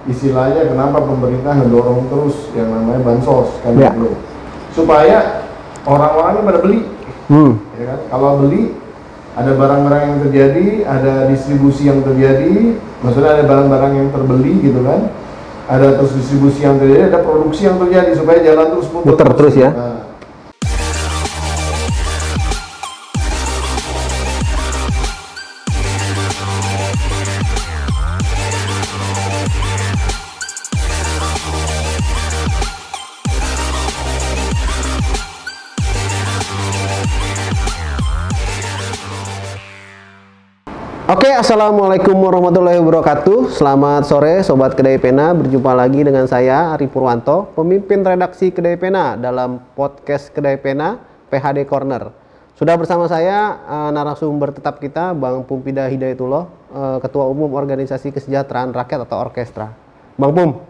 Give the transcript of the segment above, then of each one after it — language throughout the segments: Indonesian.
istilahnya kenapa pemerintah ngedorong terus yang namanya bansos kan dulu, supaya orang-orangnya pada beli. Ya kan? Kalau beli, ada barang-barang yang terjadi, ada distribusi yang terjadi, maksudnya ada barang-barang yang terbeli gitu kan, ada terus distribusi yang terjadi, ada produksi yang terjadi supaya jalan terus muter terus ya. Oke, assalamualaikum warahmatullahi wabarakatuh. Selamat sore Sobat Kedai Pena. Berjumpa lagi dengan saya Ari Purwanto, pemimpin redaksi Kedai Pena dalam podcast Kedai Pena PHD Corner. Sudah bersama saya narasumber tetap kita Bang Pumpida Hidayatullah, Ketua Umum Organisasi Kesejahteraan Rakyat atau Orkestra. Bang Pum,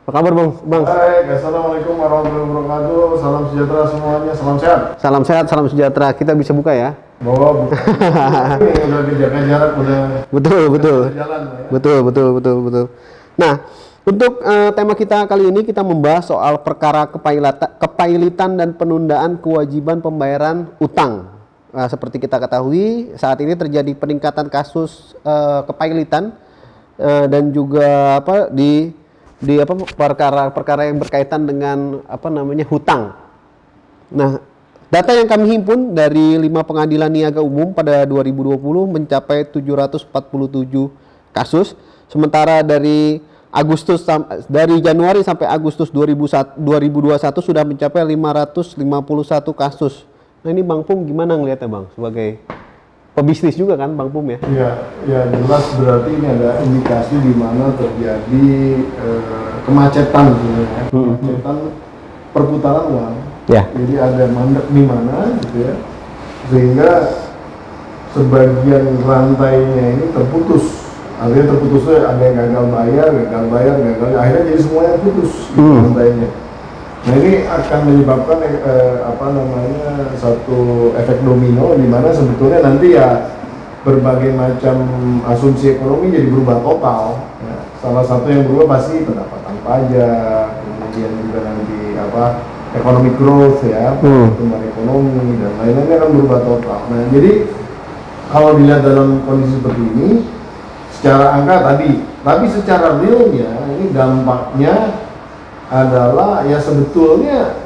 apa kabar Bang? Baik, assalamualaikum warahmatullahi wabarakatuh. Salam sejahtera semuanya, salam sehat. Salam sehat, salam sejahtera. Kita bisa buka ya? Bahwa ini udah dijaga jarak, udah betul jalan, ya. betul. Nah, untuk tema kita kali ini kita membahas soal perkara kepailitan dan penundaan kewajiban pembayaran utang. Nah, seperti kita ketahui saat ini terjadi peningkatan kasus kepailitan dan juga perkara yang berkaitan dengan hutang. Nah, data yang kami himpun dari 5 pengadilan niaga umum pada 2020 mencapai 747 kasus, sementara dari Januari sampai Agustus 2021 sudah mencapai 551 kasus. Nah, ini Bang Pum gimana ngelihatnya Bang, sebagai pebisnis juga kan Bang Pum ya? Ya jelas, berarti ini ada indikasi di mana terjadi kemacetan sebenarnya, kemacetan perputaran uang. Ya. Jadi ada mandek di mana gitu ya, sehingga sebagian rantainya ini terputus. Artinya terputusnya ada yang gagal bayar, akhirnya jadi semuanya putus rantainya. Nah, ini akan menyebabkan satu efek domino di mana sebetulnya nanti ya berbagai macam asumsi ekonomi jadi berubah total. Ya. Salah satu yang berubah pasti pendapatan pajak, kemudian juga nanti economic growth ya, pertumbuhan ekonomi dan lain-lainnya akan berubah total. Nah, jadi kalau dilihat dalam kondisi seperti ini, secara angka tadi, tapi secara realnya ini dampaknya adalah ya sebetulnya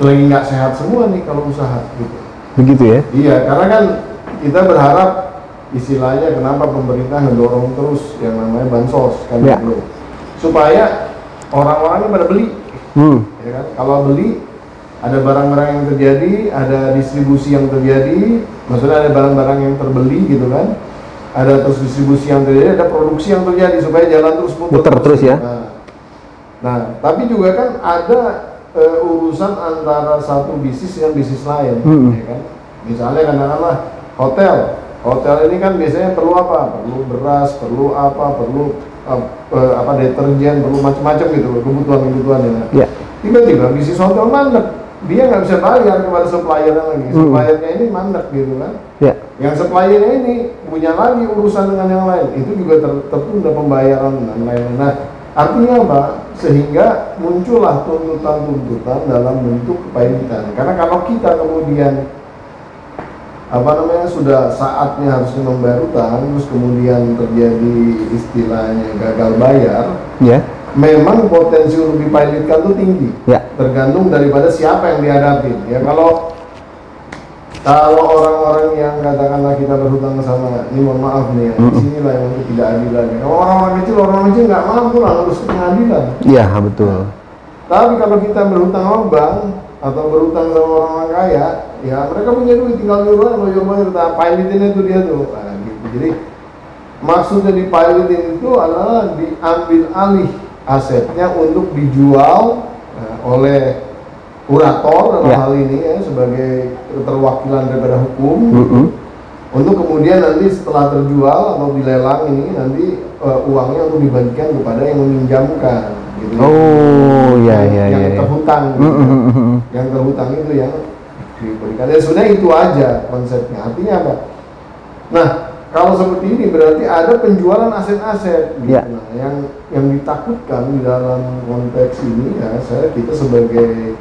lagi nggak sehat semua nih kalau usaha gitu. Begitu ya? Iya, karena kan kita berharap istilahnya kenapa pemerintah ngedorong terus yang namanya bansos kan dulu, supaya orang-orangnya pada beli. Ya kan? Kalau beli, ada barang-barang yang terjadi, ada distribusi yang terjadi, maksudnya ada barang-barang yang terbeli gitu kan, ada terus distribusi yang terjadi, ada produksi yang terjadi supaya jalan terus muter terus ya. Nah, tapi juga kan ada urusan antara satu bisnis dengan bisnis lain, ya kan? Misalnya katakanlah hotel ini kan biasanya perlu apa? Perlu beras, perlu deterjen, perlu macam-macam gitu, kebutuhan-kebutuhannya. Ya. Tiba-tiba bisnis hotel mandek, dia nggak bisa bayar kepada suppliernya lagi, suppliernya ini mandek gitu kan. Ya. Yang suppliernya ini punya lagi urusan dengan yang lain, itu juga tertunda pembayaran dan lain-lain. Nah, artinya apa? Sehingga muncullah tuntutan-tuntutan dalam bentuk kepailitan. Karena kalau kita kemudian sudah saatnya harusnya membayar utang, terus kemudian terjadi istilahnya gagal bayar, memang potensi untuk dipilotkan itu tinggi, tergantung daripada siapa yang dihadapi. Ya kalau orang-orang yang katakanlah kita berhutang sama, ini mohon maaf nih, disinilah yang tidak adil. Kalau orang kecil nggak mampu lah harus ke pengadilan. Iya betul. Tapi kalau kita berhutang sama bank atau berhutang sama orang kaya, ya mereka punya duit, tinggal bayar, pilotin itu dia tuh. Nah, gitu. Jadi maksudnya dipilotin itu adalah diambil alih asetnya untuk dijual oleh kurator dalam hal ini ya, sebagai keterwakilan daripada hukum, untuk kemudian nanti setelah terjual atau dilelang ini nanti uangnya untuk dibagikan kepada yang meminjamkan gitu. Yang terhutang gitu. Yang terhutang itu yang diberikan. Ya sebenarnya itu aja konsepnya. Artinya apa? Nah, kalau seperti ini berarti ada penjualan aset-aset gitu. Ya. Nah, yang ditakutkan di dalam konteks ini ya kita sebagai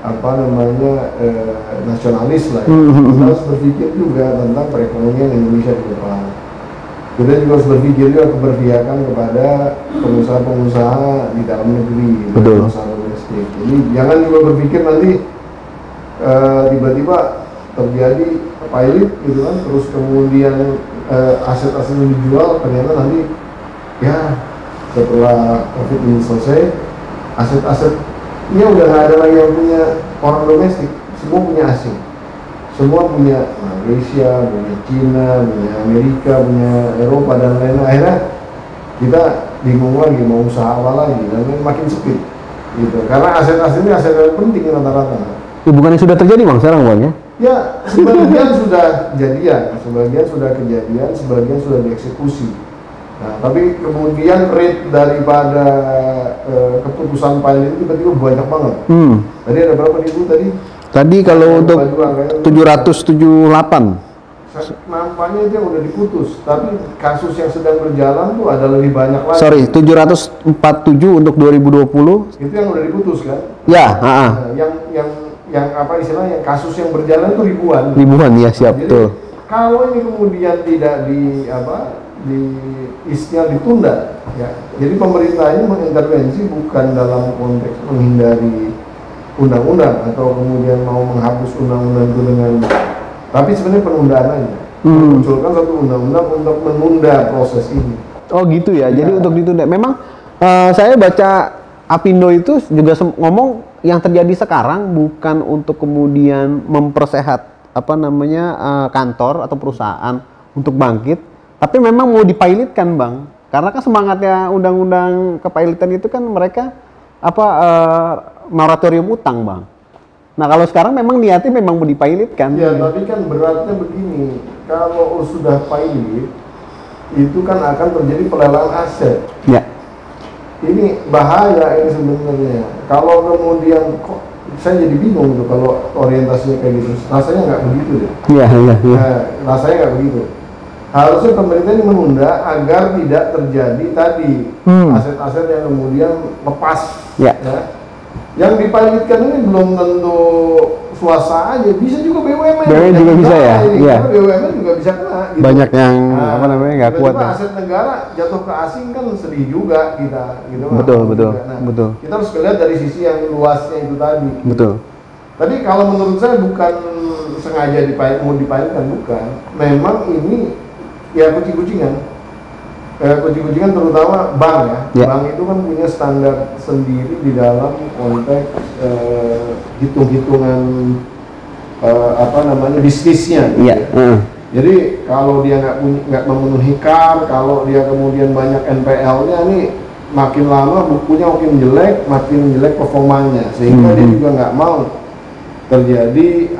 apa namanya nasionalis lah ya. Kita harus berpikir juga tentang perekonomian Indonesia ke depan. Kita juga harus berpikir juga keberpihakan kepada pengusaha-pengusaha di dalam negeri, pengusaha domestik. Jadi jangan juga berpikir nanti tiba-tiba terjadi pilot gitu kan, terus kemudian aset-aset yang dijual ternyata nanti ya setelah COVID ini selesai aset-asetnya udah nggak ada lagi yang punya orang domestik, semua punya asing, semua punya Malaysia, punya Cina, punya Amerika, punya Eropa dan lain-lain. Akhirnya kita bingung lagi mau usaha apa lagi dan makin sempit gitu karena aset-aset ini aset yang penting rata-rata. Bukannya sudah terjadi bang sekarang bang ya? Ya, sebagian sudah kejadian, sebagian sudah kejadian, sebagian sudah dieksekusi. Nah, tapi kemudian rate daripada keputusan pilot itu tiba-tiba banyak banget. Tadi ada berapa ribu tadi? Tadi kalau untuk 778. Nampaknya itu yang udah diputus, tapi kasus yang sedang berjalan tuh ada lebih banyak lagi. Sorry, 747 untuk 2020. Itu yang udah diputus kan? Ya, nah, yang apa istilahnya, yang kasus yang berjalan itu ribuan. Ribuan ya, siap. Jadi, betul. kalau ini kemudian tidak istilah ditunda, ya. Jadi pemerintah ini mengintervensi bukan dalam konteks menghindari undang-undang atau kemudian mau menghapus undang-undang itu dengan, tapi sebenarnya penundaan aja. Munculkan satu undang-undang untuk menunda proses ini. Oh gitu ya. Jadi untuk ditunda. Memang saya baca Apindo itu juga ngomong yang terjadi sekarang bukan untuk kemudian mempersehat kantor atau perusahaan untuk bangkit, tapi memang mau dipilotkan bang. Karena kan semangatnya undang-undang kepilotan itu kan mereka moratorium utang bang. Nah kalau sekarang memang niatnya memang mau dipilotkan. Ya tapi kan beratnya begini, kalau sudah pilot itu kan akan terjadi pelelangan aset. Ya. Ini bahaya ini sebenarnya. Kalau kemudian kok saya jadi bingung tuh kalau orientasinya kayak gitu. Rasanya nggak begitu deh. Iya. Nah, rasanya nggak begitu. Harusnya pemerintah ini menunda agar tidak terjadi tadi aset-aset yang kemudian lepas. Ya. Yang dipilotkan ini belum tentu swasta aja, bisa juga BUMN. BUMN juga bisa ya. Iya. BUMN juga bisa kena. Gitu. Banyak yang nggak kuat. Ya. Aset negara jatuh ke asing kan sedih juga kita. Gitu, betul. Kita harus lihat dari sisi yang luasnya itu tadi. Betul. Tapi kalau menurut saya bukan sengaja mau dipilotkan, bukan. Memang ini ya kucing-kucingan. Kucing-kucingan terutama bank ya. Bank itu kan punya standar sendiri di dalam konteks hitung-hitungan bisnisnya. Iya. Jadi kalau dia nggak memenuhi CAR, kalau dia kemudian banyak NPL-nya, nih makin lama bukunya makin jelek performanya, sehingga dia juga nggak mau terjadi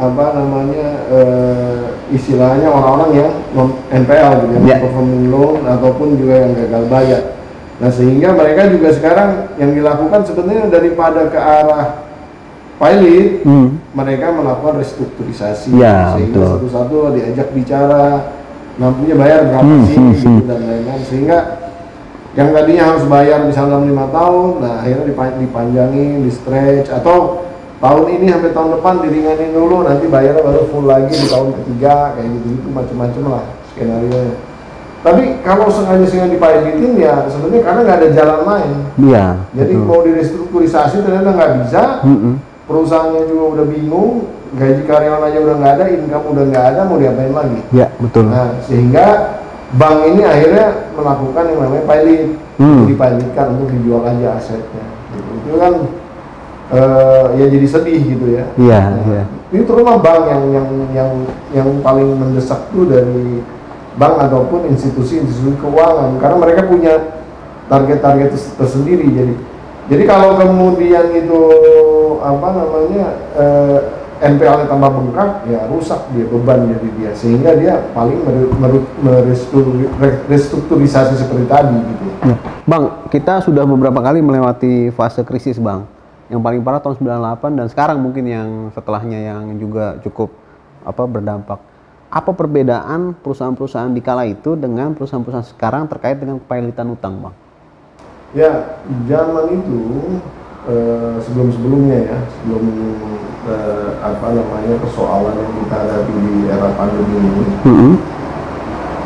istilahnya orang-orang yang NPL gitu, yang performing loan ataupun juga yang gagal bayar. Nah sehingga mereka juga sekarang yang dilakukan sebenarnya daripada ke arah pilot, mereka melakukan restrukturisasi, sehingga satu-satu diajak bicara, mampunya bayar berapa sih gitu dan lain-lain, sehingga yang tadinya harus bayar misalnya dalam 5 tahun, nah akhirnya dipanjangin, di stretch, atau tahun ini sampai tahun depan diringanin dulu, nanti bayarnya baru full lagi di tahun ketiga, kayak gitu-gitu macam-macam lah skenario-nya. Tapi kalau sengaja dipilotin ya sebenarnya karena nggak ada jalan lain. Iya. Jadi mau direstrukturisasi ternyata nggak bisa, perusahaannya juga udah bingung, gaji karyawan aja udah nggak ada, income udah nggak ada, mau diapain lagi? Iya betul. Nah sehingga bank ini akhirnya melakukan yang namanya pilot, dipilotkan untuk dijual aja asetnya. Gitu. Itu kan ya jadi sedih gitu ya. Iya. Ini terutama bank yang paling mendesak tuh dari bank ataupun institusi-institusi keuangan, karena mereka punya target-target tersendiri. Jadi kalau kemudian itu NPL-nya tambah bengkak, ya rusak dia, beban jadi dia, sehingga dia paling merestrukturisasi seperti tadi gitu. Bang, kita sudah beberapa kali melewati fase krisis bang. Yang paling parah tahun 98 dan sekarang mungkin yang setelahnya yang juga cukup berdampak. apa perbedaan perusahaan-perusahaan di kala itu dengan perusahaan-perusahaan sekarang terkait dengan pilotan utang, Bang? Ya, zaman itu sebelum-sebelumnya ya, sebelum apa namanya persoalan yang kita hadapi di era pandemi ini,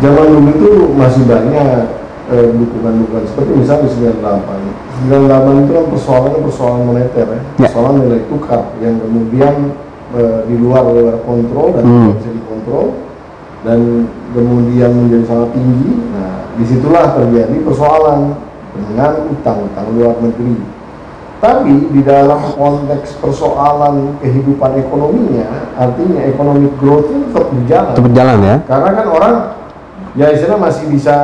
zaman dulu itu masih banyak dukungan-dukungan seperti misalnya di 98 itu kan persoalan moneter ya, persoalan nilai tukar yang kemudian di luar kontrol dan tidak bisa dikontrol dan kemudian menjadi sangat tinggi. Nah, disitulah terjadi persoalan dengan utang luar negeri. Tapi di dalam konteks persoalan kehidupan ekonominya, artinya economic growth itu tetap berjalan. Tetap berjalan ya. Karena kan orang ya istilah masih bisa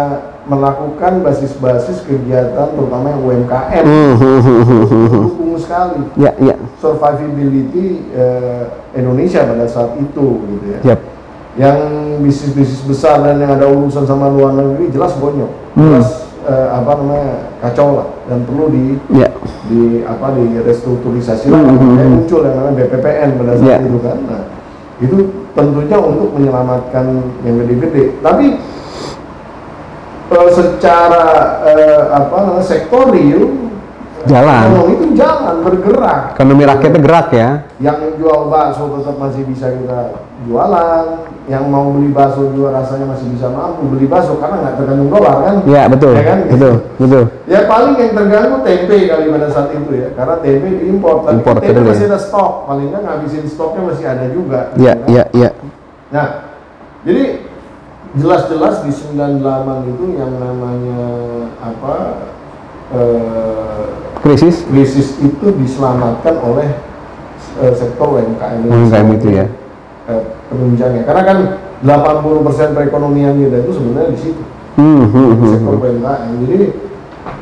melakukan basis-basis kegiatan terutama yang UMKM. Mendukung sekali. Ya, ya. Survivability Indonesia pada saat itu gitu ya. Yep. Yang bisnis-bisnis besar dan yang ada urusan sama luar negeri jelas bonyok. Jelas apa namanya kacau lah dan perlu di restrukturisasi lah. Muncul yang namanya BPPN pada saat itu kan. Nah, itu tentunya untuk menyelamatkan yang gede-gede. Tapi secara sektor real ekonomi itu jalan bergerak. Ekonomi rakyatnya gerak ya. Yang jual bakso tetap masih bisa kita jualan. Yang mau beli bakso juga rasanya masih bisa mampu beli bakso karena nggak tergantung dolar kan? Iya betul. Ya kan? Betul. Ya paling yang terganggu tempe kali pada saat itu ya, karena tempe diimpor. Tapi tempe masih ada stok, paling nggak ngabisin stoknya masih ada juga. Iya. Nah, jadi jelas-jelas di 98 itu yang namanya krisis itu diselamatkan oleh sektor UMKM itu ya. Penunjangnya, karena kan 80% perekonomian kita itu sebenarnya di situ, sektor UMKM. Jadi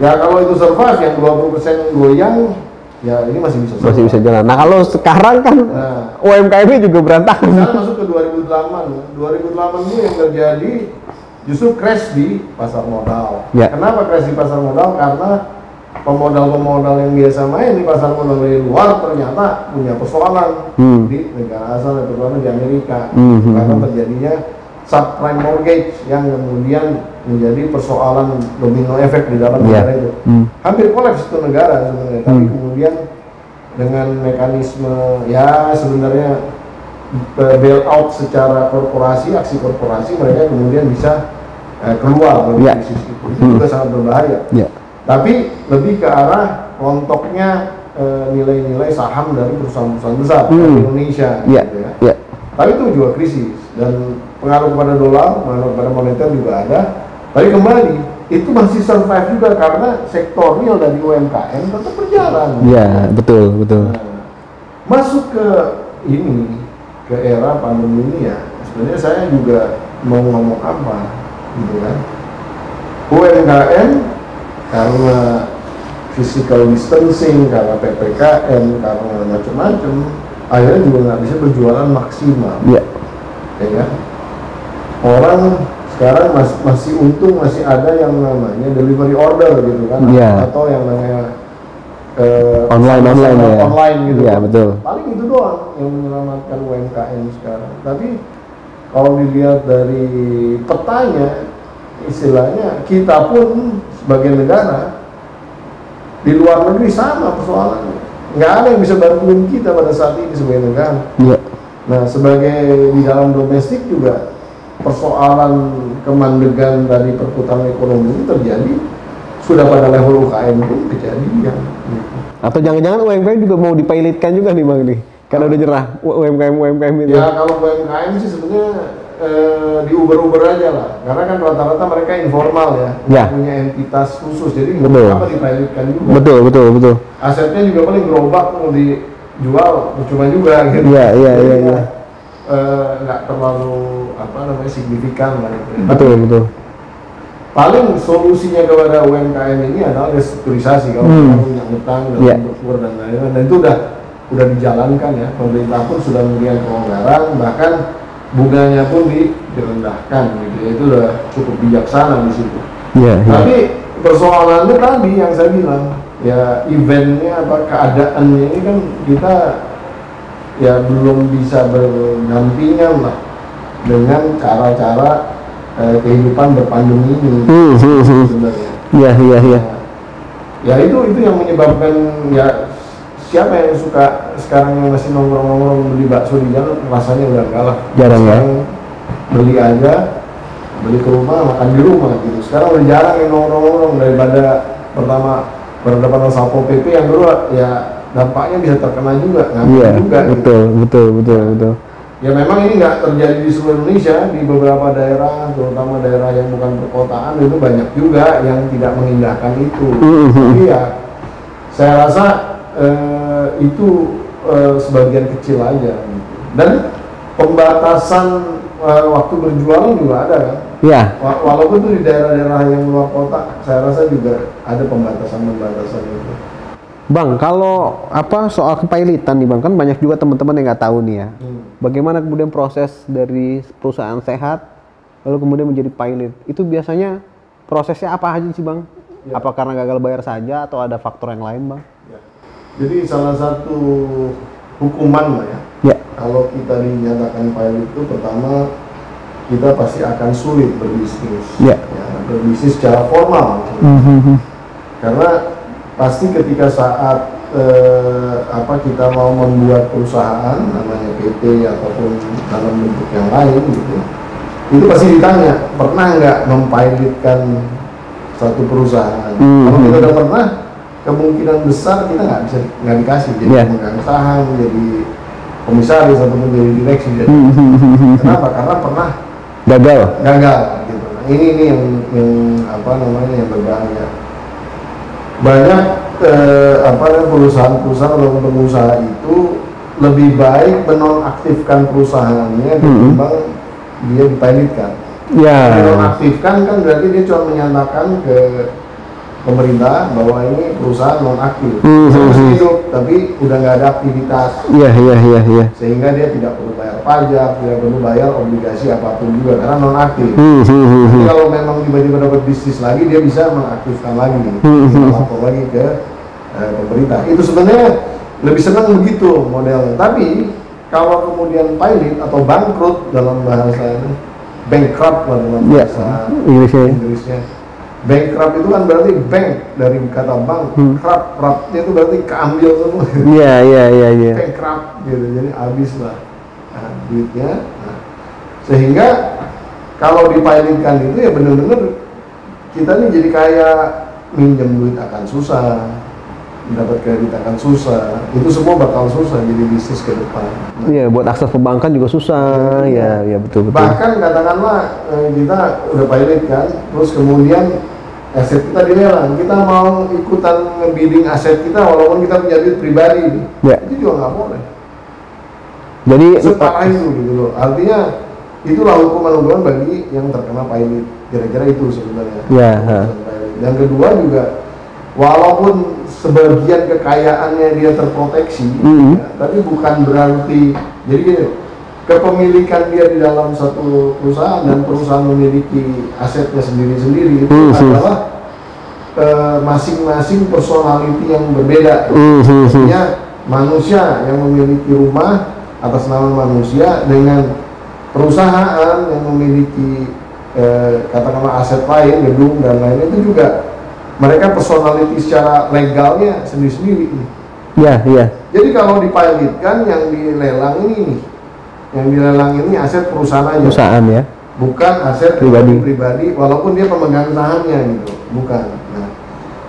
ya kalau itu survive, yang 20% goyang, ya ini masih bisa jalan. Nah kalau sekarang kan UMKM juga berantakan. Misalnya masuk ke 2008 itu yang terjadi justru crash di pasar modal. Kenapa crash di pasar modal? Karena pemodal-pemodal yang biasa main di pasar modal dari luar ternyata punya persoalan di negara asal, terutama di Amerika, karena terjadinya subprime mortgage yang kemudian menjadi persoalan domino efek di dalam negara itu. Hampir kolaps itu negara sebenarnya, tapi kemudian dengan mekanisme ya sebenarnya bailout secara korporasi, aksi korporasi, mereka kemudian bisa keluar dari krisis itu. Itu juga sangat berbahaya. Tapi lebih ke arah rontoknya nilai-nilai saham dari perusahaan-perusahaan besar di Indonesia, gitu ya. Tapi itu juga krisis dan pengaruh kepada dolar, pengaruh kepada moneter juga ada. Tapi kembali itu masih survive juga karena sektor real dari UMKM tetap berjalan. Iya, betul. Nah, masuk ke era pandemi ini ya, sebenarnya saya juga mau ngomong apa, gitu kan? UMKM karena physical distancing, karena PPKM, karena macam-macam, akhirnya juga nggak bisa berjualan maksimal. Ya kan? Orang sekarang masih untung masih ada yang namanya delivery order gitu kan, atau yang namanya online gitu. Iya betul. Paling itu doang yang menyelamatkan UMKM sekarang. Tapi kalau dilihat dari petanya, istilahnya kita pun sebagai negara di luar negeri sama persoalannya, nggak ada yang bisa bantuin kita pada saat ini sebagai negara. Nah, sebagai di dalam domestik juga persoalan kemandegan dari perputaran ekonomi ini terjadi sudah pada level UKM pun kejadian. Atau jangan-jangan UMKM juga mau dipilotkan juga nih Bang nih, karena udah nyerah UMKM itu. Ya kalau UMKM sih sebenarnya di Uber aja lah, karena kan rata-rata mereka informal ya, punya entitas khusus, jadi apa dipilotkan juga. Betul. Asetnya juga paling gerobak mau dijual percuma juga gitu. Iya. Nggak terlalu signifikan lah gitu. Betul. Paling solusinya kepada UMKM ini adalah restrukturisasi kalau kita punya utang dan berkur dan lain-lain, dan itu udah dijalankan ya, pemerintah pun sudah memberikan kelonggaran, bahkan bunganya pun direndahkan gitu. Itu udah cukup bijaksana di situ. Tapi persoalannya tadi yang saya bilang ya, eventnya keadaannya ini kan kita ya belum bisa berdampingan lah dengan cara-cara kehidupan berpandemi ini sebenarnya. Iya, iya, iya. Ya itu yang menyebabkan ya siapa yang suka sekarang yang masih nongkrong-nongkrong beli bakso di jalan, rasanya udah enggak lah. Jarang ya. Beli aja, beli ke rumah, makan di rumah gitu. Sekarang udah jarang yang nongkrong-nongkrong, daripada pertama berhadapan Satpol PP yang dulu ya dampaknya bisa terkena juga, Iya, juga. betul. Ya memang ini nggak terjadi di seluruh Indonesia, di beberapa daerah, terutama daerah yang bukan perkotaan itu banyak juga yang tidak mengindahkan itu. Tapi ya saya rasa itu sebagian kecil aja. Gitu. Dan pembatasan waktu berjualan juga ada kan? Iya. Walaupun itu di daerah-daerah yang luar kota, saya rasa juga ada pembatasan itu. Bang, kalau soal kepailitan nih Bang, kan banyak juga teman-teman yang nggak tahu nih ya. Bagaimana kemudian proses dari perusahaan sehat lalu kemudian menjadi pilot? Itu biasanya prosesnya apa aja sih Bang? Ya. Apa karena gagal bayar saja atau ada faktor yang lain Bang? Ya. Jadi salah satu hukuman lah ya. Ya. Kalau kita dinyatakan pilot itu pertama kita pasti akan sulit berbisnis. Ya, berbisnis secara formal. Karena pasti ketika saat kita mau membuat perusahaan namanya PT ataupun dalam bentuk yang lain gitu, itu pasti ditanya pernah nggak mempilotkan satu perusahaan. Kalau kita udah pernah, kemungkinan besar kita nggak dikasih jadi pemegang saham, jadi komisaris ataupun jadi direksi. Kenapa? Karena pernah gagal gitu. Nah, ini yang yang berbahaya. Banyak perusahaan-perusahaan atau pengusaha itu lebih baik menonaktifkan perusahaannya ketimbang dia dipilotkan. Ya. Menonaktifkan kan berarti dia cuma menyatakan ke pemerintah bahwa ini perusahaan nonaktif, masih hidup tapi udah nggak ada aktivitas. Iya. Sehingga dia tidak perlu bayar pajak, tidak perlu bayar obligasi apapun juga karena nonaktif. Jadi kalau memang tiba-tiba dapat bisnis lagi, dia bisa mengaktifkan lagi, lapor lagi ke pemerintah. Itu sebenarnya lebih senang begitu modelnya. Tapi kalau kemudian pilot atau bangkrut dalam bahasa bankrupt dalam bahasa Inggrisnya. Bankrupt itu kan berarti bank dari kata bank, crupnya itu berarti keambil semua. Iya. Bankrupt gitu, jadi habis lah duitnya. Sehingga kalau dipilotkan itu ya benar-benar kita nih jadi kayak minjem duit akan susah, mendapat kredit akan susah, itu semua bakal susah jadi bisnis ke depan. Iya, buat akses perbankan juga susah. Ya betul. Bahkan katakanlah kita udah pilot kan, terus kemudian aset kita dilelang, kita mau ikutan ngebidding aset kita walaupun kita punya duit pribadi, itu juga nggak boleh. Jadi separah itu gitu loh. Artinya itulah hukuman bagi yang terkena pilot. Kira-kira itu sebenarnya. Yang kedua juga, walaupun sebagian kekayaannya dia terproteksi, tapi bukan berarti jadi gini. Kepemilikan dia di dalam satu perusahaan dan perusahaan memiliki asetnya sendiri-sendiri itu adalah masing-masing personality yang berbeda. Artinya manusia yang memiliki rumah atas nama manusia dengan perusahaan yang memiliki katakanlah aset lain, gedung dan lain itu juga mereka personality secara legalnya sendiri-sendiri. Iya. Jadi kalau dipilotkan yang dilelang ini aset perusahaan aja. Perusahaan ya. Bukan aset pribadi walaupun dia pemegang sahamnya gitu. Bukan. Nah,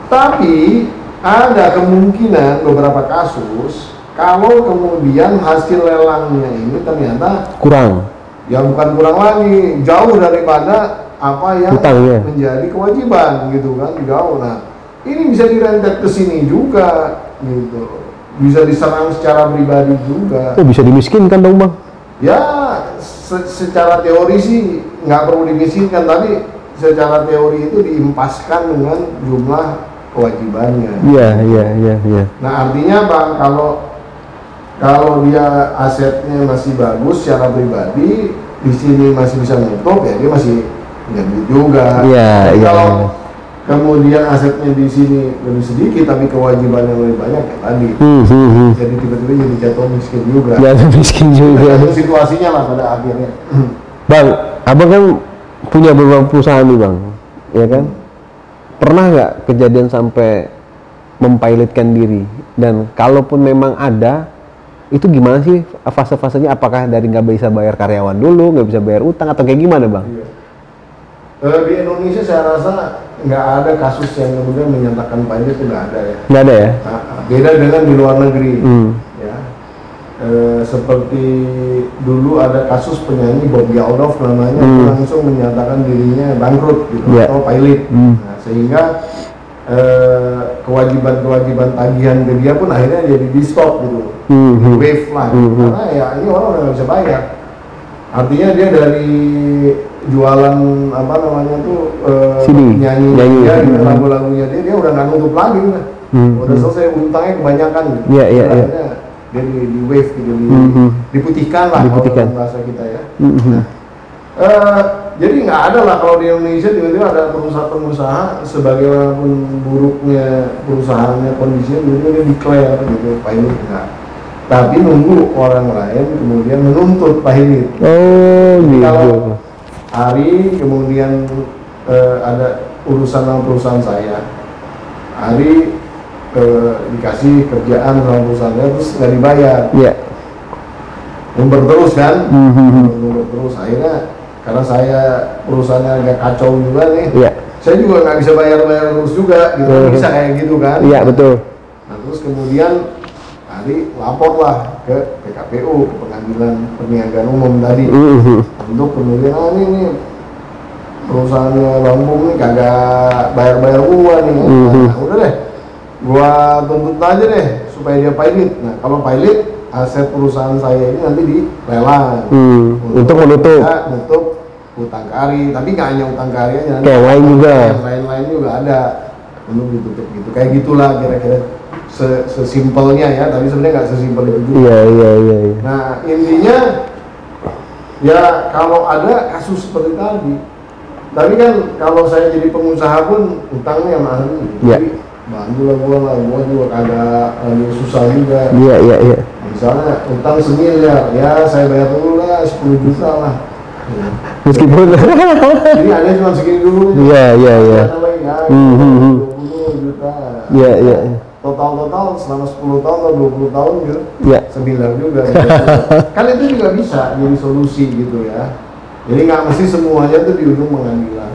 tapi ada kemungkinan beberapa kasus kalau kemudian hasil lelangnya ini ternyata kurang. Ya bukan kurang lagi, jauh daripada apa yang menjadi kewajiban gitu kan, jauh. Nah, ini bisa direntet ke sini juga gitu. Bisa diserang secara pribadi juga. Bisa dimiskinkan dong, Bang. Ya, secara teori sih nggak perlu dimiskinkan, tapi secara teori itu diimpaskan dengan jumlah kewajibannya. Iya. Nah, artinya Bang, kalau dia asetnya masih bagus secara pribadi, di sini masih bisa nutup, ya dia masih punya duit juga. Iya. Kalau kemudian asetnya di sini lebih sedikit tapi kewajibannya lebih banyak ya tadi. Jadi tiba-tiba jadi jatuh miskin juga. Jatuh miskin juga. Tergantung situasinya lah pada akhirnya. Bang, abang kan punya beberapa perusahaan nih bang, ya kan? Pernah nggak kejadian sampai mempilotkan diri? Dan kalaupun memang ada, itu gimana sih fase-fasenya? Apakah dari nggak bisa bayar karyawan dulu, nggak bisa bayar utang, atau kayak gimana bang? Iya. Di Indonesia saya rasa nggak ada kasus yang kemudian menyatakan pilot itu nggak ada ya. Nggak ada ya? Nah, beda dengan di luar negeri. Ya. Seperti dulu ada kasus penyanyi Bob Geldof namanya langsung menyatakan dirinya bangkrut gitu atau pilot. Nah, sehingga kewajiban-kewajiban tagihan ke dia pun akhirnya jadi di stop gitu, di wave lah gitu. Karena ya ini orang udah nggak bisa bayar. Artinya dia dari jualan apa namanya tuh nyanyi dia lagu-lagunya dia udah nggak nutup lagi udah selesai utangnya kebanyakan gitu. Akhirnya dia di wave gitu, diputihkan lah kalau dalam bahasa kita ya. Jadi nggak ada lah kalau di Indonesia tiba-tiba ada pengusaha-pengusaha sebagaimana buruknya perusahaannya kondisinya tiba-tiba dia declare gitu pilot nggak. Tapi nunggu orang lain kemudian menuntut pilot. Oh gitu. Kalau Ari kemudian ada urusan sama perusahaan saya, Ari dikasih kerjaan sama perusahaannya terus nggak dibayar. Number terus kan, number terus akhirnya karena saya perusahaannya agak kacau juga nih, saya juga nggak bisa bayar terus juga gitu, bisa kayak gitu kan? Iya betul. Nah terus kemudian Ari laporlah ke PKPU, ke Pengadilan Perniagaan Umum tadi, untuk kemudian ini perusahaannya Bambung nih kagak bayar gua nih, nah udah deh, gua tuntut aja deh supaya dia pilot. Nah kalau pilot aset perusahaan saya ini nanti dilelang untuk menutup utang ke Ari, tapi nggak hanya utang ke Ari aja, kayak lain juga ada untuk ditutup gitu, kayak gitulah kira-kira sesimpelnya ya, tapi sebenarnya nggak sesimpel itu juga. Iya. Nah intinya ya kalau ada kasus seperti tadi, tapi kan kalau saya jadi pengusaha pun utangnya sama Ari, jadi bantulah gua juga kagak susah juga. Iya. Misalnya utang 1 miliar, ya saya bayar dulu lah 10 juta lah. Meskipun jadi ada cuma segini dulu. Iya. 20 juta. Iya. Total selama 10 tahun atau 20 tahun gitu. 9 juga. Kan itu juga bisa jadi solusi gitu ya. Jadi nggak mesti semuanya tuh di ujung pengadilan.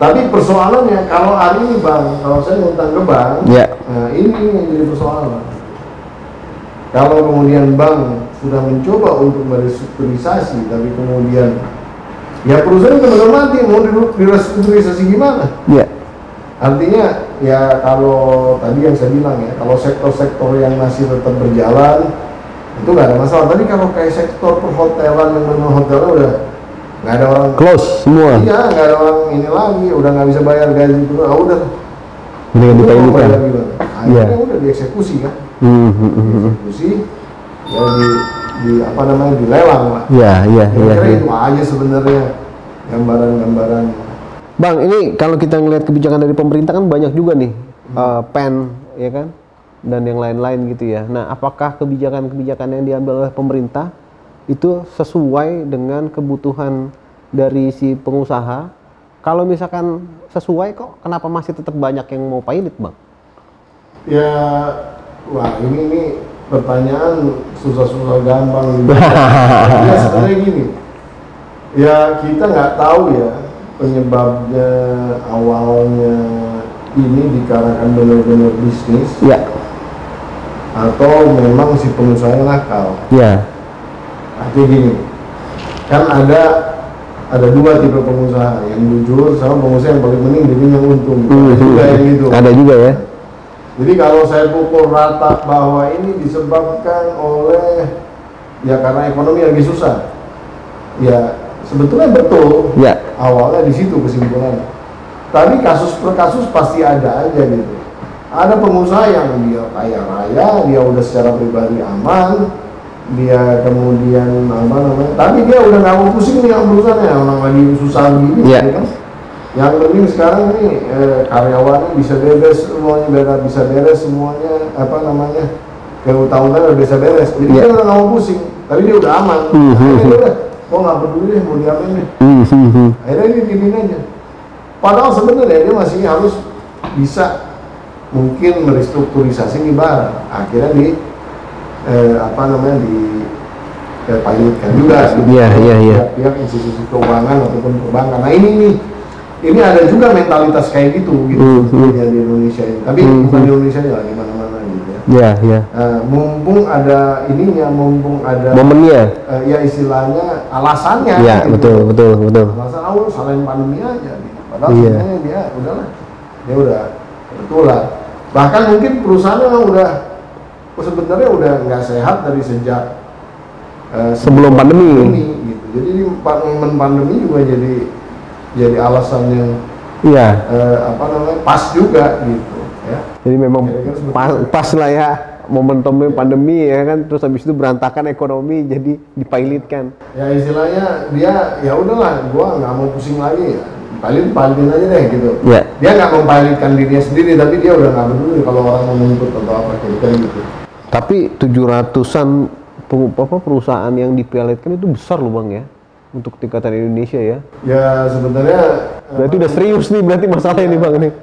Tapi persoalannya kalau hari ini bang, kalau saya ngutang ke bank, nah ini yang jadi persoalan. Kalau kemudian bank sudah mencoba untuk merestrukturisasi, tapi kemudian ya perusahaan benar mati, mau direstrukturisasi gimana? Artinya ya kalau tadi yang saya bilang ya, kalau sektor-sektor yang masih tetap berjalan itu nggak ada masalah. Tadi kalau kayak sektor perhotelan yang memang hotelnya udah nggak ada orang, close semua. Iya, nggak ada orang ini lagi, udah nggak bisa bayar gaji itu, udah. Mendingan dipilotkan. Akhirnya udah dieksekusi kan. Dieksekusi, ya di apa namanya dilelang lah. Iya. Itu aja sebenarnya gambaran. Bang, ini kalau kita ngelihat kebijakan dari pemerintah kan banyak juga nih, PEN, ya kan, dan yang lain-lain gitu ya. Nah, apakah kebijakan-kebijakan yang diambil oleh pemerintah itu sesuai dengan kebutuhan dari si pengusaha? Kalau misalkan sesuai kok, kenapa masih tetap banyak yang mau pilot, Bang? Ya, wah ini pertanyaan susah-susah gampang. Ya sebenarnya gini, ya kita nggak tahu ya penyebabnya awalnya ini dikarenakan benar-benar bisnis, atau memang si pengusaha nakal. Artinya gini, kan ada 2 tipe pengusaha, yang jujur sama pengusaha yang paling penting jadi yang untung. Ada juga ya. Jadi kalau saya pukul rata bahwa ini disebabkan oleh ya karena ekonomi lagi susah, ya sebetulnya betul. Awalnya di situ kesimpulannya. Tapi kasus per kasus pasti ada aja gitu. Ada pengusaha yang dia kaya raya, dia udah secara pribadi aman, dia kemudian apa namanya, tapi dia udah nggak mau pusing nih yang perusahaannya, orang lagi susah gini, kan? Yang penting sekarang nih karyawannya bisa beres semuanya, apa namanya, ke utang-utang udah bisa beres, jadi dia udah nggak mau pusing, tapi dia udah aman. Dia udah oh nggak peduli deh mau diapain deh. Akhirnya ini dimin aja. Padahal sebenarnya dia masih harus bisa mungkin merestrukturisasi nih barang. Akhirnya di pilotkan juga. Pihak institusi keuangan ataupun perbankan. Nah ini ada juga mentalitas kayak gitu ya di Indonesia ini. Tapi bukan di Indonesia aja lah, di mana-mana gitu ya. Mumpung ada ininya, mumpung ada momennya. Ya istilahnya alasannya. Iya, gitu. betul. Alasan salahin pandemi aja gitu. Padahal sebenarnya dia udahlah. Dia udah kebetulan. Bahkan mungkin perusahaannya udah sebenarnya udah nggak sehat dari sejak sebelum pandemi gitu. Jadi di momen pandemi juga jadi alasan yang pas juga gitu ya. Jadi memang pas lah ya momentumnya pandemi ya kan, terus habis itu berantakan ekonomi jadi dipilotkan. Ya istilahnya dia ya udahlah, gua nggak mau pusing lagi ya. Pilotin aja deh gitu. Yeah. Dia nggak mempilotkan dirinya sendiri, tapi dia udah nggak peduli kalau orang mau menuntut atau apa kayak gitu. Tapi 700-an perusahaan yang dipilotkan itu besar loh Bang ya, untuk tingkatan Indonesia ya. Ya sebenarnya berarti udah serius nih berarti masalah ini Bang nih.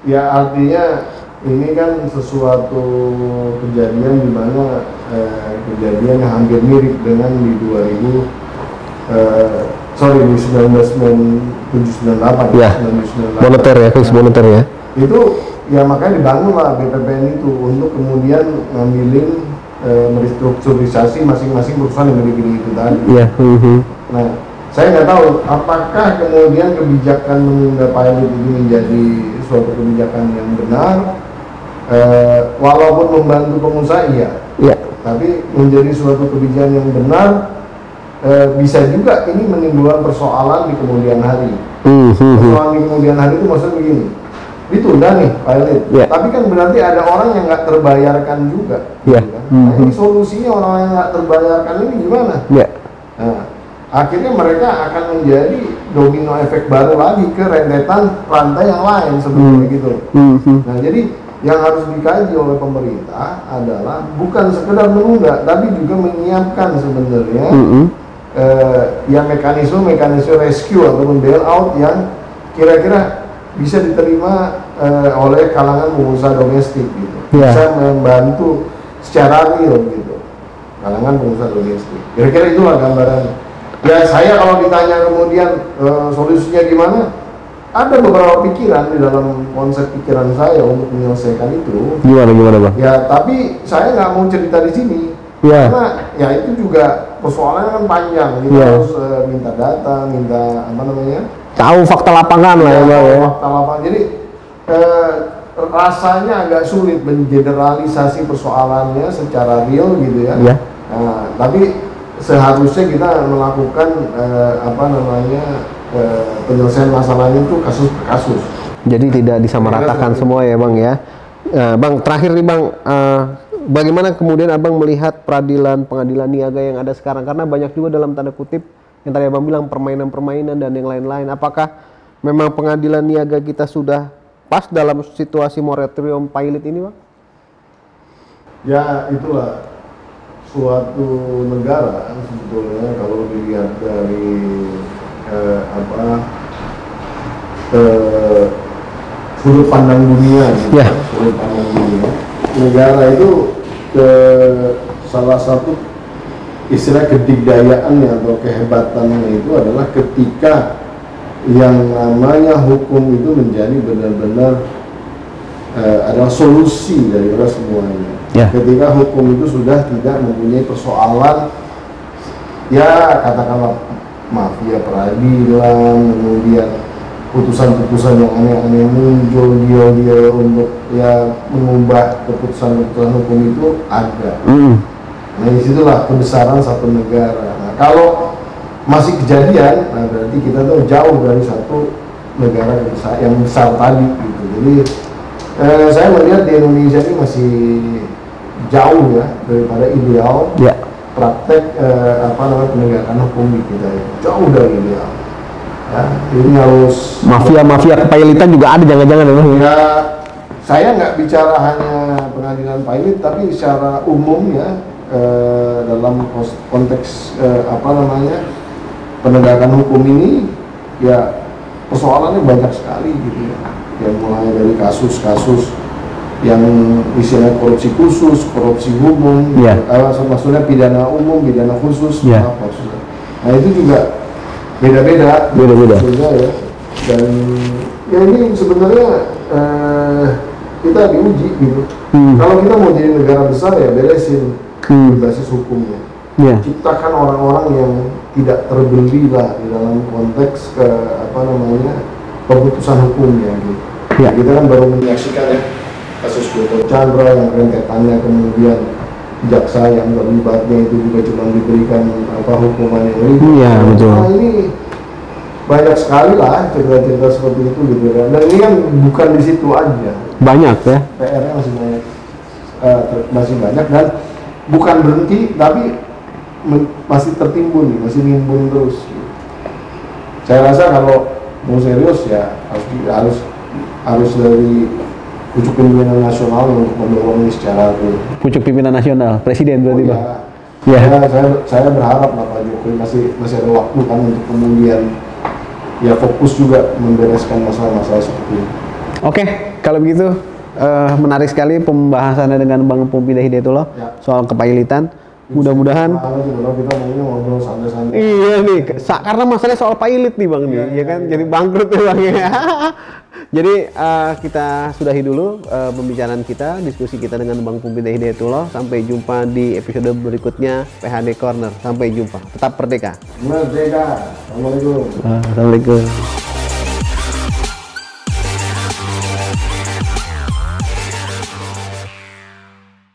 Ya artinya ini kan sesuatu kejadian di mana kejadian yang hampir mirip dengan di 1998 ya. 1998. Moneter ya, krisis moneter ya. Itu ya makanya dibangunlah BPPN itu untuk kemudian ngambilin merestrukturisasi masing-masing perusahaan yang gede-gede itu tadi. Iya. Nah, saya nggak tahu apakah kemudian kebijakan menunda pilot ini menjadi suatu kebijakan yang benar, walaupun membantu pengusaha iya. Tapi menjadi suatu kebijakan yang benar, bisa juga ini menimbulkan persoalan di kemudian hari. Persoalan di kemudian hari itu maksudnya begini, ditunda nih pilot, tapi kan berarti ada orang yang nggak terbayarkan juga. Nah, ini solusinya orang yang nggak terbayarkan ini gimana? Nah, akhirnya mereka akan menjadi domino efek baru lagi ke rentetan rantai yang lain sebelumnya gitu. Nah jadi yang harus dikaji oleh pemerintah adalah bukan sekedar menunda, tapi juga menyiapkan sebenarnya ya mekanisme rescue ataupun bailout yang kira-kira bisa diterima oleh kalangan pengusaha domestik gitu, bisa membantu secara real gitu kalangan pengusaha domestik. Kira-kira itulah gambaran. Ya saya kalau ditanya kemudian solusinya gimana, ada beberapa pikiran di dalam konsep pikiran saya untuk menyelesaikan itu. Gimana Bang? Ya tapi saya nggak mau cerita di sini. Karena ya itu juga persoalannya kan panjang. Kita harus minta data, minta tahu fakta lapangan lah ya Bang ya. Fakta lapangan. Jadi rasanya agak sulit mengeneralisasi persoalannya secara real gitu ya. Nah, tapi seharusnya kita melakukan penyelesaian masalahnya itu kasus per kasus. Jadi tidak disamaratakan semua ya Bang ya. Bang, terakhir nih Bang, bagaimana kemudian Abang melihat pengadilan niaga yang ada sekarang? Karena banyak juga dalam tanda kutip yang tadi Abang bilang permainan-permainan dan yang lain-lain. Apakah memang pengadilan niaga kita sudah pas dalam situasi moratorium pilot ini Bang? Ya itulah suatu negara sebetulnya kalau dilihat dari sudut pandang dunia gitu. Sudut pandang dunia, negara itu salah satu istilah kedikdayaannya atau kehebatannya itu adalah ketika yang namanya hukum itu menjadi benar-benar adalah solusi dari semuanya. Ketika hukum itu sudah tidak mempunyai persoalan, ya katakanlah mafia peradilan, kemudian putusan-putusan yang aneh-aneh muncul, dia untuk ya mengubah keputusan-keputusan hukum itu ada. Nah disitulah kebesaran satu negara. Nah kalau masih kejadian, nah berarti kita tuh jauh dari satu negara yang besar tadi gitu. Jadi saya melihat di Indonesia ini masih jauh ya daripada ideal praktek penegakan hukum di kita ya. Jauh dari ideal. Ya, ini harus mafia kepailitan juga ada jangan-jangan ya. Saya nggak bicara hanya pengadilan pilot, tapi secara umum ya dalam konteks apa namanya penegakan hukum ini ya persoalannya banyak sekali gitu ya. Yang mulai dari kasus-kasus yang isinya korupsi khusus, korupsi umum, maksudnya pidana umum, pidana khusus, maksudnya. Nah itu juga beda-beda ya. Dan ya ini sebenarnya kita diuji gitu. Kalau kita mau jadi negara besar ya beresin berbasis hukumnya. Ciptakan orang-orang yang tidak terbeli lah di dalam konteks pemutusan hukumnya gitu. Kita kan baru menyaksikan ya kasus Joko Chandra yang rentetannya kemudian jaksa yang terlibatnya itu juga cuma diberikan hukuman yang ringan. Betul. Nah ini banyak sekali lah cerita-cerita seperti itu gitu kan. Dan ini kan bukan di situ aja. Banyak ya. PR-nya masih banyak dan bukan berhenti tapi masih tertimbun, masih nimbun terus. Saya rasa kalau mau serius ya harus dari pucuk pimpinan nasional untuk mendorong ini secara pucuk pimpinan nasional, presiden berarti Pak? Saya berharap lah Pak Jokowi masih ada waktu kan untuk kemudian ya fokus juga membereskan masalah-masalah seperti ini. Oke, kalau begitu menarik sekali pembahasannya dengan Bang Pompida Hidayatullah soal kepailitan. Mudah-mudahan kita maunya ngobrol santai-santai. Iya nih, karena masalahnya soal pailit nih Bang nih, ya kan jadi bangkrut ya Bang ya. Jadi kita sudahi dulu pembicaraan kita, diskusi kita dengan Bang Pompida Hidayatullah. Sampai jumpa di episode berikutnya PHD Corner. Sampai jumpa. Tetap merdeka. Merdeka. Assalamualaikum. Assalamualaikum.